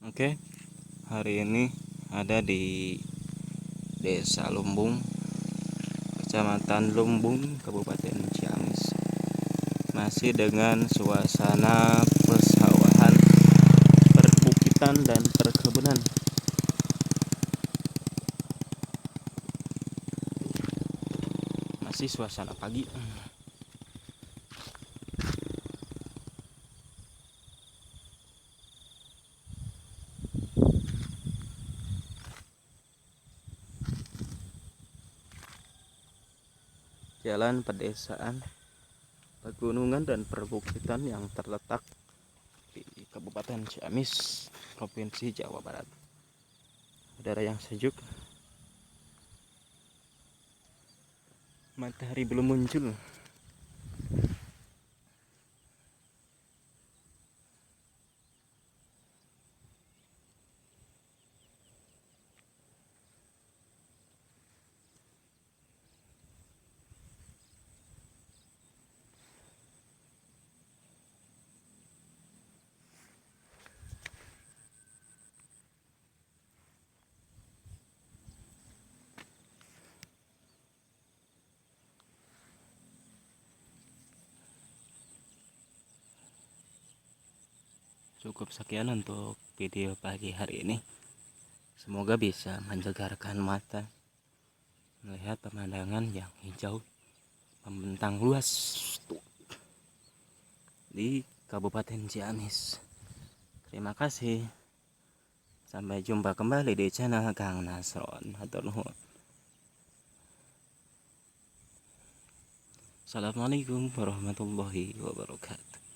Oke, hari ini ada di Desa Lumbung, Kecamatan Lumbung, Kabupaten Ciamis. Masih dengan suasana persawahan, perbukitan, dan perkebunan. Masih suasana pagi. Jalan pedesaan, pegunungan, dan perbukitan yang terletak di Kabupaten Ciamis, Provinsi Jawa Barat. Udara yang sejuk, matahari belum muncul. Cukup sekian untuk video pagi hari ini. Semoga bisa menjegarkan mata melihat pemandangan yang hijau membentang luas di Kabupaten Ciamis. Terima kasih. Sampai jumpa kembali di channel Kang Nasron. Hatur nuhun. Assalamualaikum warahmatullahi wabarakatuh.